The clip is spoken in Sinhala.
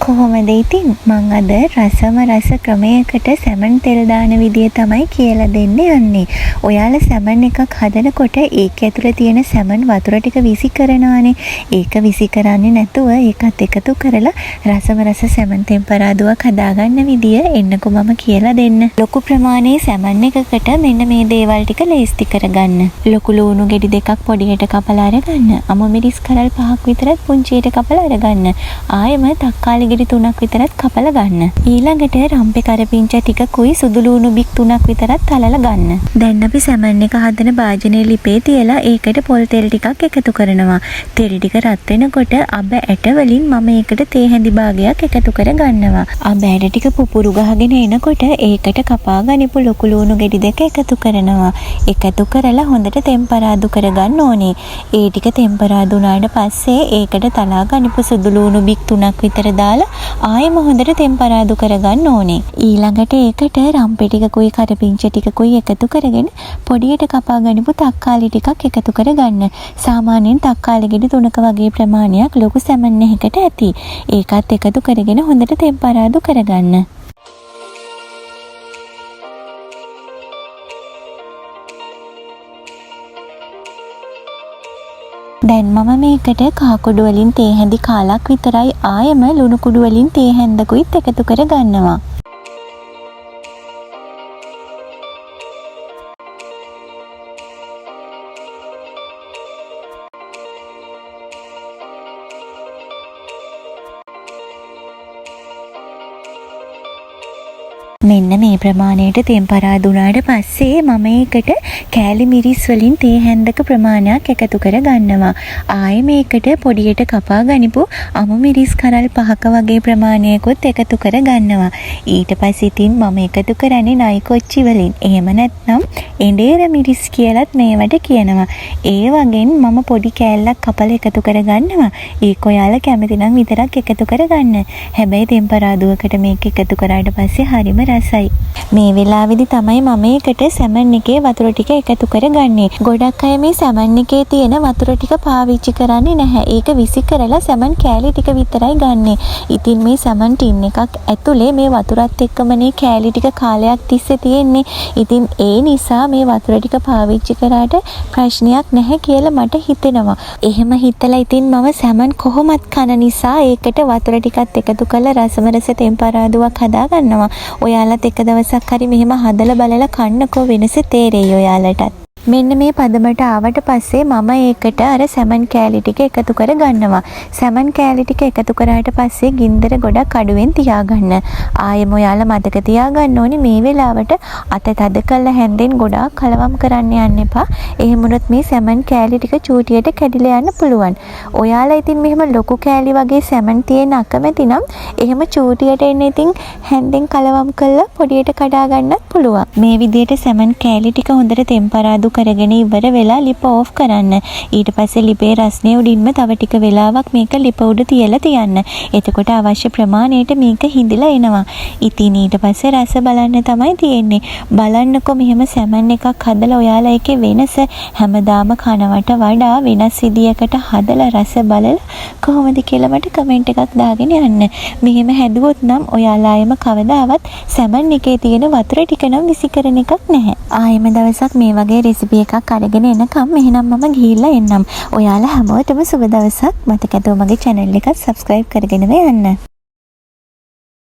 කොහොමද ඉතින් මං අද රසම රස ක්‍රමයකට සැමන් තෙල් දාන විදිය තමයි කියලා දෙන්න යන්නේ. ඔයාලා සැමන් එකක් හදනකොට ඒක ඇතුලේ තියෙන සැමන් වතුර ටික විසි කරනවානේ. ඒක විසි කරන්නේ නැතුව ඒකත් එකතු කරලා රසම රස සැමන් තෙම්පරාදුවක් හදාගන්න විදිය එන්නකො මම කියලා දෙන්න. ලොකු ප්‍රමාණයේ සැමන් එකකට මෙන්න මේ දේවල් ටික ලේස්ති කරගන්න. ලොකු ලුණු ගෙඩි දෙකක් පොඩියට කපලා අරගන්න. අමු මිරිස් කරල් 5ක් විතරත් පුංචියට කපලා අරගන්න. ආයෙම තක්කාලි ගෙඩි 3ක් විතරත් කපලා ගන්න. ඊළඟට රම්පේ කරපිංච ටිකකුයි සුදු ලුණු බික් 3ක් විතරත් තලලා ගන්න. දැන් අපි සැමන් එක හදන භාජනයේ ලිපේ තියලා ඒකට පොල් තෙල් ටිකක් එකතු කරනවා. තෙල් ටික රත් වෙනකොට අබ ඇට වලින් මම ඒකට තේ හැඳි භාගයක් එකතු කර ගන්නවා. අබ ඇට ටික පුපුරු ගහගෙන එනකොට ඒකට කපා ගනිපු ලොකු ලුණු ගෙඩි දෙක එකතු කරනවා. එකතු කරලා හොඳට තෙම්පරාදු කරගන්න ඕනේ. ඒ ටික තෙම්පරාදු වුණාට පස්සේ ඒකට තලා ගනිපු සුදු ලුණු බික් 3ක් විතර දාලා ආයෙම හොඳට තෙම්පරාදු කරගන්න ඕනේ. ඊළඟට ඒකට රම්පේ ටිකකුයි කරපිංච ටිකකුයි එකතු කරගෙන පොඩියට කපා ගනිපු තක්කාලි ටිකක් එකතු කරගන්න. සාමාන්‍යයෙන් තක්කාලි ගෙඩි 3ක වගේ ප්‍රමාණයක් ලොකු සැමන් එකකට ඇති. ඒකත් එකතු කරගෙන හොඳට තෙම්පරාදු කරගන්න. දැන් මම මේකට කහ කුඩු වලින් තේ හැඳි කාලක් විතරයි ආයෙම ලුණු කුඩු වලින් තේ හැන්දකුත් එකතු කර ගන්නවා. මෙන්න මේ ප්‍රමාණයට තෙම්පරාදු වුණාට පස්සේ මම ඒකට කෑලි මිරිස් වලින් තේ හැන්දක ප්‍රමාණයක් එකතු කර ගන්නවා. ආයෙ මේකට පොඩියට කපා ගනිපු අමු මිරිස් කරල් 5ක වගේ ප්‍රමාණයකුත් එකතු කර ගන්නවා. ඊට පස්සේ ඉතින් මම එකතු කරන්නේ නයි කොච්චි වලින්. එහෙම නැත්නම් එඬේර මිරිස් කියලාත් මේවට කියනවා. ඒ වගේන් මම පොඩි කෑල්ලක් කපලා එකතු කර ගන්නවා. ඒක ඔයාලා කැමති නම් විතරක් එකතු කර ගන්න. හැබැයි තෙම්පරාදුවකට මේක එකතු කරාට පස්සේ හරිම රසයි. මේ වෙලාවේදී තමයි මම ඒකට සැමන් එකේ වතුර ටික එකතු කරගන්නේ. ගොඩක් අය මේ සැමන් එකේ තියෙන වතුර ටික පාවිච්චි කරන්නේ නැහැ. ඒක විසි කරලා සැමන් කෑලි ටික විතරයි ගන්නෙ. ඉතින් මේ සැමන් ටින් එකක් ඇතුලේ මේ වතුරත් එක්කමනේ කෑලි ටික කාලයක් තිස්සේ තියෙන්නේ. ඉතින් ඒ නිසා මේ වතුර ටික පාවිච්චි කරාට ප්‍රශ්නයක් නැහැ කියලා මට හිතෙනවා. එහෙම හිතලා ඉතින් මම සැමන් කොහොමත් කන නිසා ඒකට වතුර ටිකත් එකතු කරලා රසම රස තෙම්පරාදුවක් හදා ගන්නවා. ඔයාලත් එක දවසක් හරි මෙහෙම හදලා බලලා කන්නකෝ වෙනස තේරෙයි ඔයාලටත්. මෙන්න මේ පදමට ආවට පස්සේ මම ඒකට අර සැමන් කෑලි ටික එකතු කර ගන්නවා. සැමන් කෑලි ටික එකතු කරාට පස්සේ ගින්දර ගොඩක් අඩුවෙන් තියාගන්න. ආයෙම ඔයාලා මතක තියාගන්න ඕනේ මේ වෙලාවට අත තද කරලා හැන්දෙන් ගොඩාක් කලවම් කරන්න යන්න එපා. එහෙම වුණොත් මේ සැමන් කෑලි ටික චූටියට කැඩිලා යන්න පුළුවන්. ඔයාලා ඉතින් මෙහෙම ලොකු කෑලි වගේ සැමන් තියෙන අකමැති නම් එහෙම චූටියට එන්න ඉතින් හැන්දෙන් කලවම් කරලා පොඩියට කඩා ගන්නත් පුළුවන්. මේ විදිහට සැමන් කෑලි ටික හොඳට තෙම්පරාදු කරගෙන ඉවර වෙලා ලිප ඕෆ් කරන්න. ඊට පස්සේ ලිපේ රස්නේ උඩින්ම තව ටික වෙලාවක් මේක ලිප උඩ තියලා තියන්න. එතකොට අවශ්‍ය ප්‍රමාණයට මේක හිඳිලා එනවා. ඉතින් ඊට පස්සේ රස බලන්න තමයි තියෙන්නේ. බලන්නකො මෙහෙම සැමන් එකක් හදලා ඔයාලා ඒකේ වෙනස හැමදාම කනවට වඩා වෙනස් විදියකට හදලා රස බලලා කොහොමද කියලා මට කමෙන්ට් එකක් දාගෙන යන්න. මෙහෙම හැදුවොත් නම් ඔයාලායම කවදාවත් සැමන් එකේ තියෙන වතුර ටික නම් විසි කරන එකක් නැහැ. ආයෙම දවසක් මේ වගේ රෙසිපි එකක් අරගෙන එනකම් එහෙනම් මම ගිහිල්ලා එන්නම්. ඔයාලා හැමෝටම සුබ දවසක්. මතක ඇතුව මගේ channel එක subscribe කරගෙනම යන්න.